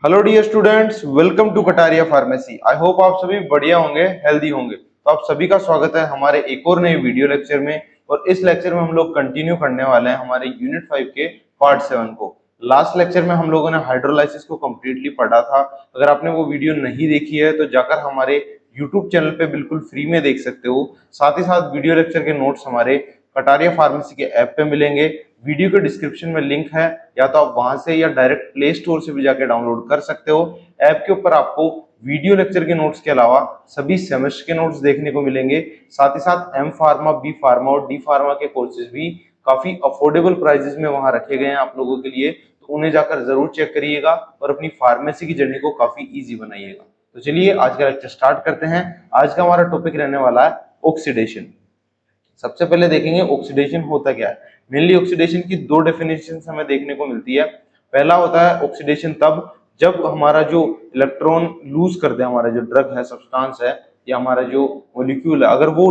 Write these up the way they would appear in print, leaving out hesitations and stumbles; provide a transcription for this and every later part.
Hello dear students, welcome to Kataria pharmacy. I hope आप सभी बढ़िया होंगे, हेल्दी होंगे। तो आप सभी का स्वागत है हमारे एक और नए वीडियो लेक्चर में। और इस लेक्चर में हम लोग कंटिन्यू करने वाले हैं हमारे यूनिट 5 के पार्ट 7 को। लास्ट लेक्चर में हम लोगों ने हाइड्रोलाइसिस को कंप्लीटली पढ़ा था। अगर आपने वो वीडियो नहीं देखी है तो जाकर हमारे यूट्यूब चैनल पे बिल्कुल फ्री में देख सकते हो। साथ ही साथ वीडियो लेक्चर के नोट्स हमारे कटारिया फार्मेसी के ऐप पे मिलेंगे। वीडियो के डिस्क्रिप्शन में लिंक है, या तो आप वहां से या डायरेक्ट प्ले स्टोर से भी जाके डाउनलोड कर सकते हो। ऐप के ऊपर आपको वीडियो लेक्चर के नोट्स के अलावा सभी सेमेस्टर के नोट्स देखने को मिलेंगे। साथ ही साथ एम फार्मा, बी फार्मा और डी फार्मा के कोर्सेज भी काफी अफोर्डेबल प्राइसेस में वहां रखे गए हैं आप लोगों के लिए। तो उन्हें जाकर जरूर चेक करिएगा और अपनी फार्मेसी की जर्नी को काफी इजी बनाइएगा। तो चलिए आज का लेक्चर स्टार्ट करते हैं। आज का हमारा टॉपिक रहने वाला है ऑक्सीडेशन। सबसे पहले देखेंगे ऑक्सीडेशन होता क्या है। मेनली ऑक्सीडेशन की दो डेफिनेशन हमें देखने को मिलती है। पहला होता है ऑक्सीडेशन तब जब हमारा जो इलेक्ट्रॉन लूज कर दे, हमारा जो ड्रग है, सब्सटेंस है या हमारा जो मॉलिक्यूल है, अगर वो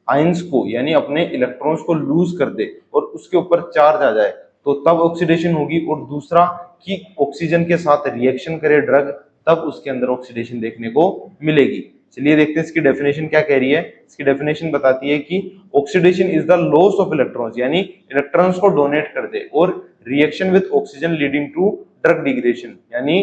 आयंस को यानी अपने इलेक्ट्रॉन्स को लूज कर दे और उसके ऊपर चार्ज आ जाए तो तब ऑक्सीडेशन होगी। और दूसरा कि ऑक्सीजन के साथ रिएक्शन करे ड्रग, तब उसके अंदर ऑक्सीडेशन देखने को मिलेगी। चलिए देखते हैं इसकी डेफिनेशन क्या कह रही है। इसकी डेफिनेशन बताती है कि oxidation is the loss of electrons, यानी इलेक्ट्रॉन्स को डोनेट कर दे, और reaction with oxygen leading to drug degradation, यानी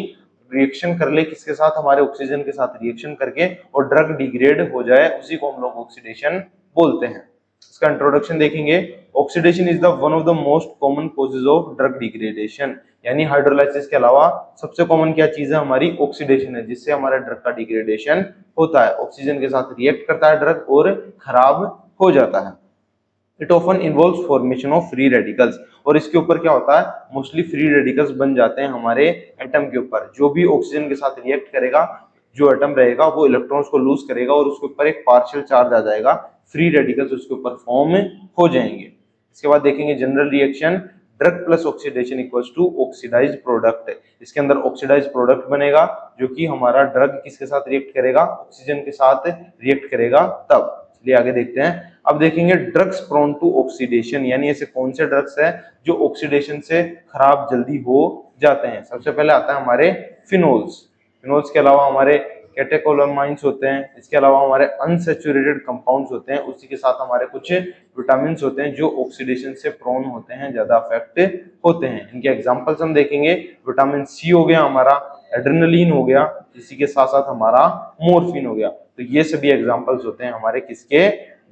रिएक्शन कर ले किसके साथ, हमारे ऑक्सीजन के साथ रिएक्शन करके और ड्रग डिग्रेड हो जाए, उसी को हम लोग ऑक्सीडेशन बोलते हैं। इसका इंट्रोडक्शन देखेंगे। Oxidation is the one of the most common causes of drug degradation, यानी हाइड्रोलाइसिस के अलावा सबसे कॉमन क्या चीज है, हमारी ऑक्सीडेशन है, जिससे हमारा ड्रग का डिग्रेडेशन होता है। ऑक्सीजन के साथ रिएक्ट करता है ड्रग और खराब हो जाता है। It often involves formation of free radicals, और इसके ऊपर क्या होता है, मोस्टली फ्री रेडिकल्स बन जाते हैं हमारे एटम के ऊपर। जो भी ऑक्सीजन के साथ रिएक्ट करेगा, जो एटम रहेगा वो इलेक्ट्रॉन्स को लूज करेगा और उसके ऊपर एक पार्शियल चार्ज आ जाएगा, फ्री रेडिकल्स उसके ऊपर फॉर्म हो जाएंगे। इसके बाद देखेंगे general reaction. Drug plus oxidation equals to oxidized product. इसके अंदर ऑक्सीडाइज्ड प्रोडक्ट बनेगा, जो कि हमारा ड्रग किसके साथ रिएक्ट करेगा, ऑक्सीजन के साथ रिएक्ट करेगा तब। चलिए आगे देखते हैं। अब देखेंगे ड्रग्स प्रोन टू ऑक्सीडेशन, यानी ऐसे कौन से ड्रग्स हैं जो ऑक्सीडेशन से खराब जल्दी हो जाते हैं। सबसे पहले आता है हमारे फिनोल्स। फिनोल्स के अलावा हमारे कैटेकोलामाइंस होते हैं। इसके अलावा हमारे अनसैचुरेटेड कंपाउंड्स होते हैं। उसी के साथ हमारे कुछ विटामिन होते हैं जो ऑक्सीडेशन से प्रोन होते हैं, ज्यादा अफेक्ट होते हैं। इनके एग्जांपल्स हम देखेंगे। विटामिन सी हो गया हमारा, एड्रेनलिन हो गया, इसी के साथ साथ हमारा मोर्फिन हो गया। तो ये सभी एग्जांपल्स होते हैं हमारे किसके,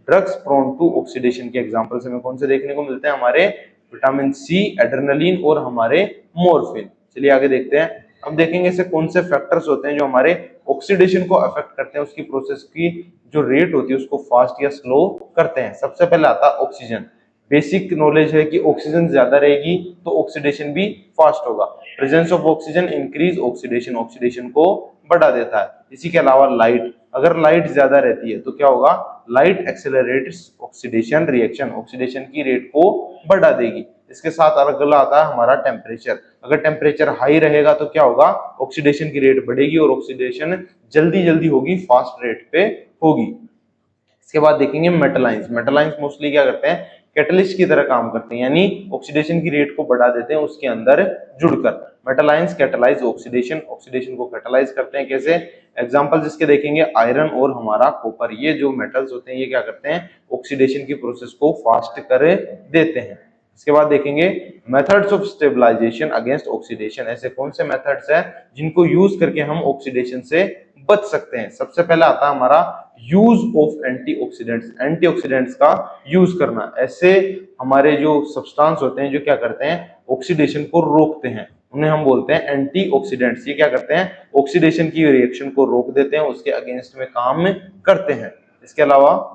ड्रग्स प्रोन टू ऑक्सीडेशन के एग्जांपल्स हमें कौन से देखने को मिलते हैं, हमारे विटामिन सी, एड्रेनलिन और हमारे मोर्फिन। चलिए आगे देखते हैं। अब देखेंगे ऐसे कौन से फैक्टर्स होते हैं जो हमारे ऑक्सीडेशन को अफेक्ट करते हैं, उसकी प्रोसेस की जो रेट होती है उसको फास्ट या स्लो करते हैं। सबसे पहले आता है ऑक्सीजन। बेसिक नॉलेज है कि ऑक्सीजन ज्यादा रहेगी तो ऑक्सीडेशन भी फास्ट होगा। Presence of oxygen increase oxidation, oxidation को बढ़ा देता है। इसी के अलावा लाइट, अगर लाइट ज्यादा रहती है तो क्या होगा, light accelerates oxidation reaction, oxidation की रेट को बढ़ा देगी। इसके साथ अगला आता है हमारा टेम्परेचर। अगर टेम्परेचर हाई रहेगा तो क्या होगा, ऑक्सीडेशन की रेट बढ़ेगी और ऑक्सीडेशन जल्दी जल्दी होगी, फास्ट रेट पे होगी। इसके बाद देखेंगे मेटलाइंस। मेटलाइंस मोस्टली क्या करते हैं, कैटलिस्ट की तरह काम करते हैं, यानी ऑक्सीडेशन की रेट को बढ़ा देते हैं उसके अंदर जुड़कर। मेटलाइंस कैटलाइज ऑक्सीडेशन, ऑक्सीडेशन को कैटलाइज करते हैं। कैसे, एग्जांपल जिसके देखेंगे आयरन और हमारा कॉपर। ये जो मेटल्स होते हैं ये क्या करते हैं, ऑक्सीडेशन की प्रोसेस को फास्ट कर देते हैं। इसके बाद देखेंगे methods of stabilization against oxidation. ऐसे कौन से मेथड्स हैं जिनको यूज करके हम ऑक्सीडेशन से बच सकते हैं। सबसे पहला आता है हमारा यूज ऑफ एंटीऑक्सीडेंट्स। एंटीऑक्सीडेंट्स का यूज करना। ऐसे हमारे जो सब्सटेंस होते हैं जो क्या करते हैं, ऑक्सीडेशन को रोकते हैं, उन्हें हम बोलते हैं एंटीऑक्सीडेंट्स। ये क्या करते हैं, ऑक्सीडेशन की रिएक्शन को रोक देते हैं, उसके अगेंस्ट में काम करते हैं। इसके अलावा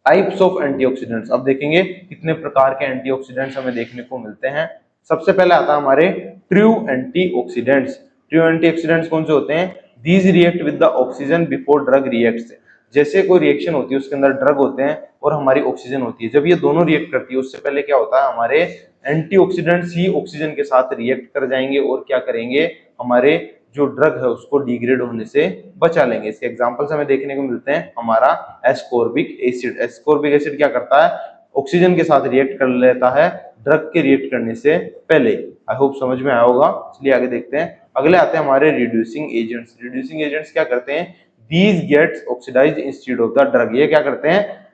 टाइप्स ऑफ एंटीऑक्सीडेंट्स। अब देखेंगे कितने प्रकार के एंटीऑक्सीडेंट्स हमें देखने को मिलते हैं। सबसे पहले आता है हमारे ट्रू एंटीऑक्सीडेंट्स। ट्रू एंटीऑक्सीडेंट्स कौन से होते हैं, these react with the oxygen before drug reacts. जैसे कोई रिएक्शन होती है उसके अंदर ड्रग होते हैं और हमारी ऑक्सीजन होती है, जब ये दोनों रिएक्ट करती है उससे पहले क्या होता है, हमारे एंटीऑक्सीडेंट्स ही ऑक्सीजन के साथ रिएक्ट कर जाएंगे और क्या करेंगे, हमारे जो ड्रग है उसको डिग्रेड होने से बचा लेंगे। इसके एग्जांपल्स हमें देखने को मिलते हैं। हमारा एस्कॉर्बिक एसिड। एस्कॉर्बिक एसिड क्या करता है, ऑक्सीजन के साथ रिएक्ट कर लेता है ड्रग के रिएक्ट करने से पहले। आई होप समझ में आया होगा। चलिए आगे देखते हैं। अगले आते हैं हमारे रिड्यूसिंग एजेंट्स। रिड्यूसिंग एजेंट्स क्या करते हैं? These gets oxidized instead of the drug. ये क्या करते हैं?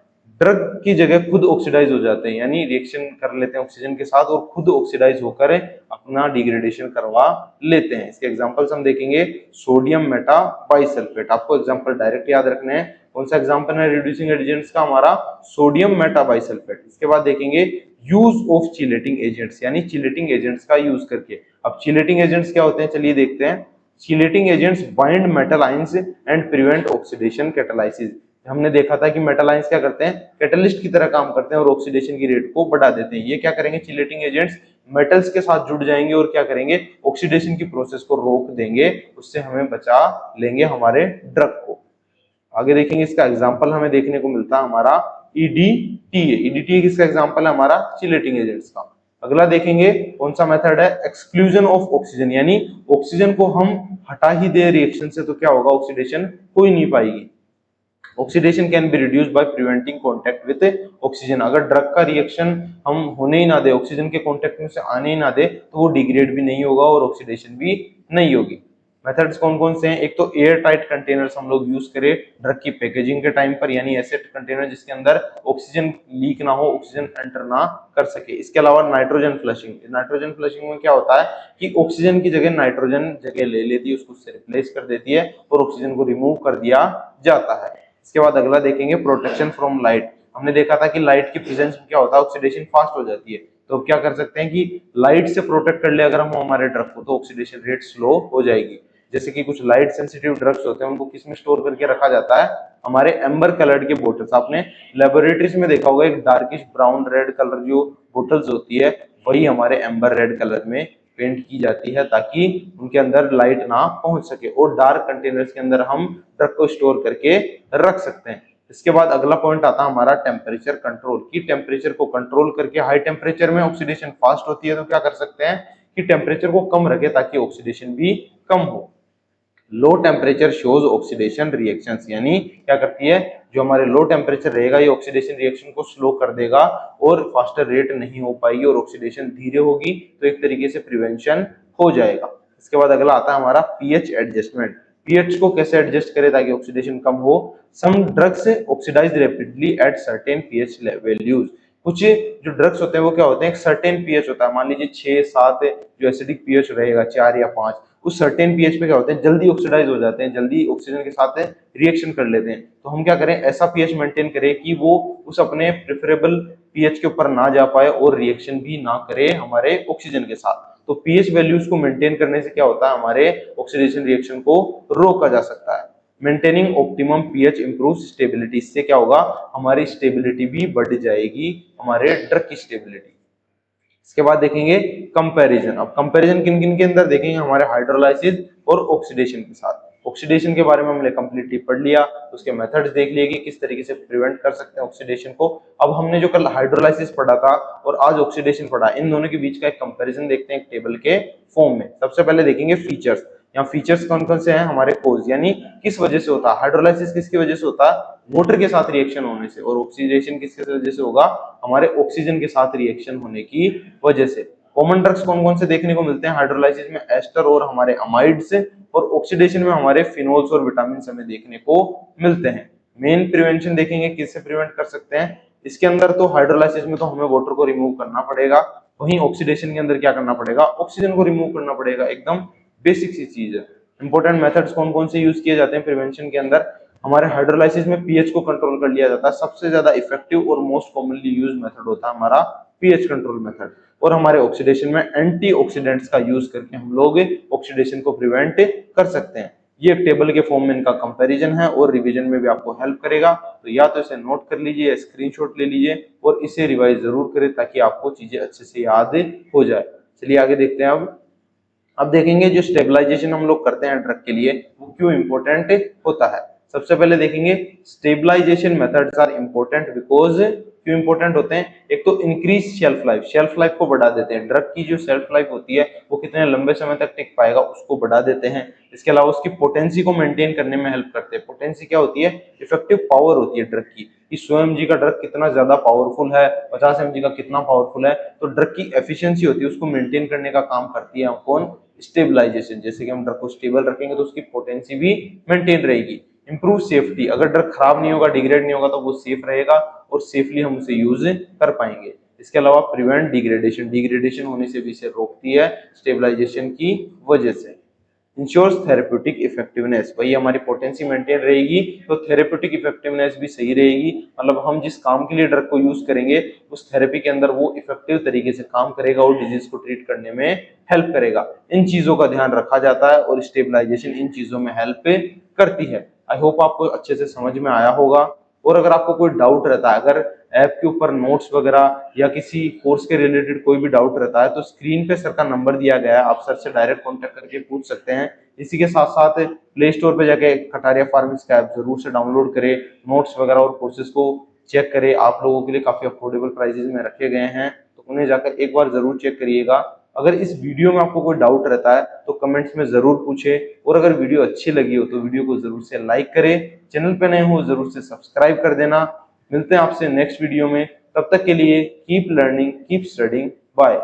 ड्रग की जगह खुद ऑक्सीडाइज हो जाते हैं, यानी रिएक्शन कर लेते हैं ऑक्सीजन के साथ और खुद ऑक्सीडाइज होकर अपना डिग्रेडेशन करवा लेते हैं। इसके एग्जांपल्स हम देखेंगे। सोडियम मेटा बाइसल्फेट, आपको एग्जांपल डायरेक्ट याद रखने हैं। कौन सा एग्जांपल है रिड्यूसिंग एजेंट्स का? हमारा सोडियम मेटा बाइसल्फेट। इसके बाद देखेंगे यूज ऑफ चिलेटिंग एजेंट्स, यानी चिलेटिंग एजेंट्स का यूज करके। अब चिलेटिंग एजेंट्स क्या होते हैं, चलिए देखते हैं। Chelating agents bind metal ions and prevent oxidation catalysis. हमने देखा था कि मेटल आयंस क्या करते हैं? कैटलिस्ट की तरह काम करते हैं और ऑक्सीडेशन की रेट को बढ़ा देते हैं। ये क्या करेंगे? चिलेटिंग एजेंट्स मेटल्स के साथ जुड़ जाएंगे और क्या करेंगे? ऑक्सीडेशन की प्रोसेस को रोक देंगे, उससे हमें बचा लेंगे हमारे ड्रग को। आगे देखेंगे, इसका एग्जांपल हमें देखने को मिलता है हमारा EDTA। EDTA किसका एग्जांपल है? हमारा चिलेटिंग एजेंट्स का। अगला देखेंगे कौन सा मेथड है? एक्सक्लूजन ऑफ ऑक्सीजन, यानी ऑक्सीजन को हम हटा ही दे रिएक्शन से तो क्या होगा? ऑक्सीडेशन हो ही नहीं पाएगी। Oxidation can be reduced by preventing contact with oxygen. अगर ड्रग का रिएक्शन हम होने ही ना दे, ऑक्सीजन के कांटेक्ट में से आने ही ना दे, तो वो डिग्रेड भी नहीं होगा और ऑक्सीडेशन भी नहीं होगी। मेथड्स कौन कौन से हैं? एक तो एयर टाइट कंटेनर्स हम लोग यूज करें ड्रग की पैकेजिंग के टाइम पर, यानी ऐसे कंटेनर जिसके अंदर ऑक्सीजन लीक ना हो, ऑक्सीजन एंटर ना कर सके। इसके अलावा नाइट्रोजन फ्लशिंग। नाइट्रोजन फ्लशिंग में क्या होता है कि ऑक्सीजन की जगह नाइट्रोजन जगह ले लेती है, उसको उससे रिप्लेस कर देती है और ऑक्सीजन को रिमूव कर दिया जाता है। इसके बाद अगला देखेंगे प्रोटेक्शन फ्रॉम लाइट। हमने देखा था कि लाइट की प्रेजेंस में क्या होता है? ऑक्सीडेशन फास्ट हो जाती है। तो क्या कर सकते हैं कि लाइट से प्रोटेक्ट कर ले अगर हम हमारे ड्रग को, तो ऑक्सीडेशन रेट स्लो हो जाएगी। जैसे कि कुछ लाइट सेंसिटिव ड्रग्स होते हैं, उनको किस में स्टोर करके रखा जाता है? हमारे एम्बर कलर्ड के बोटल्स। आपने लेबोरेटरीज में देखा होगा, एक डार्किश ब्राउन रेड कलर जो बोटल्स होती है, वही हमारे एम्बर रेड कलर में पेंट की जाती है ताकि उनके अंदर लाइट ना पहुंच सके और डार्क कंटेनर्स के अंदर हम ड्रग को स्टोर करके रख सकते हैं। इसके बाद अगला पॉइंट आता है हमारा टेम्परेचर कंट्रोल। की टेम्परेचर को कंट्रोल करके, हाई टेम्परेचर में ऑक्सीडेशन फास्ट होती है तो क्या कर सकते हैं कि टेम्परेचर को कम रखे ताकि ऑक्सीडेशन भी कम हो। Low temperature shows oxidation reactions, यानी क्या करती है? जो हमारे लो टेम्परेचर रहेगा ये ऑक्सीडेशन रिएक्शन को स्लो कर देगा और फास्टर रेट नहीं हो पाएगी और ऑक्सीडेशन धीरे होगी, तो एक तरीके से प्रिवेंशन हो जाएगा। इसके बाद अगला आता है हमारा पीएच एडजस्टमेंट। पीएच को कैसे एडजस्ट करें ताकि ऑक्सीडेशन कम हो? Some drugs oxidize rapidly at certain pH values. कुछ जो ड्रग्स होते हैं वो क्या होते हैं? एक सर्टेन पीएच होता है, मान लीजिए 6-7 जो एसिडिक पीएच रहेगा, 4 या 5, उस सर्टेन पीएच पे क्या होते हैं? जल्दी ऑक्सीडाइज हो जाते हैं, जल्दी ऑक्सीजन के साथ रिएक्शन कर लेते हैं। तो हम क्या करें? ऐसा पीएच मेंटेन करें कि वो उस अपने प्रेफरेबल पीएच के ऊपर ना जा पाए और रिएक्शन भी ना करे हमारे ऑक्सीजन के साथ। तो पीएच वैल्यूज को मेंटेन करने से क्या होता है? हमारे ऑक्सीडेशन रिएक्शन को रोका जा सकता है। Maintaining optimum pH improve stability. इससे क्या होगा? हमारी स्टेबिलिटी भी बढ़ जाएगी, हमारे ड्रग की स्टेबिलिटी। इसके बाद देखेंगे कंपैरिजन। अब कंपैरिजन किन किन के अंदर देखेंगे? हमारे हाइड्रोलाइसिस और ऑक्सीडेशन के साथ। ऑक्सीडेशन के बारे में हमने कंप्लीटली पढ़ लिया, उसके मेथड्स देख लिए कि किस तरीके से प्रिवेंट कर सकते हैं ऑक्सीडेशन को। अब हमने जो कल हाइड्रोलाइसिस पढ़ा था और आज ऑक्सीडेशन पढ़ा, इन दोनों के बीच का एक कंपैरिजन देखते हैं एक टेबल के फॉर्म में। सबसे पहले देखेंगे फीचर्स। यहाँ फीचर्स कौन कौन से हैं? हमारे कोज, यानी किस वजह से होता है हाइड्रोलाइसिस? किसकी वजह से होता है? वाटर के साथ रिएक्शन होने से। और ऑक्सीडेशन किसकी वजह से होगा? हमारे ऑक्सीजन के साथ रिएक्शन होने की वजह से। कॉमन ड्रग्स कौन कौन से देखने को मिलते हैं हाइड्रोलाइसिस में? एस्टर और हमारे अमाइड्स, और ऑक्सीडेशन में हमारे फिनोल्स और विटामिन हमें देखने को मिलते हैं। मेन प्रिवेंशन देखेंगे किससे प्रिवेंट कर सकते हैं। इसके अंदर तो हाइड्रोलाइसिस में तो हमें वाटर को रिमूव करना पड़ेगा, वहीं ऑक्सीडेशन के अंदर क्या करना पड़ेगा? ऑक्सीजन को रिमूव करना पड़ेगा। एकदम बेसिक सी चीज है। इंपॉर्टेंट मेथड्स कौन कौन से यूज किए जाते हैं प्रिवेंशन के अंदर? हमारे हाइड्रोलाइसिस में पीएच को कंट्रोल कर लिया जाता है। सबसे ज्यादा इफेक्टिव और मोस्ट कॉमनली यूज मेथड होता है हमारा पीएच कंट्रोल मेथड। और हमारे ऑक्सीडेशन में एंटीऑक्सीडेंट्स का यूज करके हम लोग ऑक्सीडेशन को प्रिवेंट कर सकते हैं। ये एक टेबल के फॉर्म में इनका कंपैरिजन है और रिवीजन में भी आपको हेल्प करेगा। तो या तो इसे नोट कर लीजिए या स्क्रीनशॉट ले लीजिए और इसे रिवाइज जरूर करें ताकि आपको चीजें अच्छे से याद हो जाए। चलिए आगे देखते हैं। अब देखेंगे जो स्टेबलाइजेशन हम लोग करते हैं ड्रग के लिए वो क्यों इंपॉर्टेंट होता है। सबसे पहले देखेंगे stabilization methods are important because क्यों इंपॉर्टेंट होते हैं? एक तो इंक्रीज शेल्फ लाइफ को बढ़ा देते हैं। ड्रग की जो शेल्फ लाइफ होती है वो कितने लंबे समय तक टिक पाएगा उसको बढ़ा देते हैं। इसके अलावा उसकी पोटेंसी को मेंटेन करने में हेल्प करते हैं। पोटेंसी क्या होती है? इफेक्टिव पावर होती है ड्रग की, कि 100 mg का ड्रग कितना ज्यादा पावरफुल है, 50 mg का कितना पावरफुल है। तो ड्रग की एफिशिएंसी होती है, उसको मेंटेन करने का काम करती है कौन? स्टेबलाइजेशन। जैसे कि हम ड्रग को स्टेबल रखेंगे तो उसकी पोटेंसी भी मेंटेन रहेगी। इंप्रूव सेफ्टी, अगर ड्रग खराब नहीं होगा, डिग्रेड नहीं होगा तो वो सेफ रहेगा और सेफली हम उसे यूज कर पाएंगे। इसके अलावा प्रिवेंट डिग्रेडेशन, डिग्रेडेशन होने से भी इसे रोकती है स्टेबलाइजेशन की वजह से। इंश्योर्स थेरेप्यूटिक इफेक्टिवनेस, वही हमारी पोटेंसी मेंटेन रहेगी तो थेरेप्यूटिक इफेक्टिवनेस भी सही रहेगी। मतलब हम जिस काम के लिए ड्रग को यूज करेंगे उस थेरेपी के अंदर वो इफेक्टिव तरीके से काम करेगा और डिजीज को ट्रीट करने में हेल्प करेगा। इन चीजों का ध्यान रखा जाता है और स्टेबलाइजेशन इन चीजों में हेल्प करती है। आई होप आपको अच्छे से समझ में आया होगा। और अगर आपको कोई डाउट रहता है, अगर ऐप के ऊपर नोट्स वगैरह या किसी कोर्स के रिलेटेड कोई भी डाउट रहता है तो स्क्रीन पे सर का नंबर दिया गया है, आप सर से डायरेक्ट कांटेक्ट करके पूछ सकते हैं। इसी के साथ साथ प्ले स्टोर पे जाके कटारिया फार्मेसी का ऐप जरूर से डाउनलोड करें, नोट्स वगैरह और कोर्सेज को चेक करें। आप लोगों के लिए काफी अफोर्डेबल प्राइसेस में रखे गए हैं तो उन्हें जाकर एक बार जरूर चेक करिएगा। अगर इस वीडियो में आपको कोई डाउट रहता है तो कमेंट्स में जरूर पूछें और अगर वीडियो अच्छी लगी हो तो वीडियो को जरूर से लाइक करें, चैनल पे नए हो जरूर से सब्सक्राइब कर देना। मिलते हैं आपसे नेक्स्ट वीडियो में, तब तक के लिए keep learning keep studying, bye.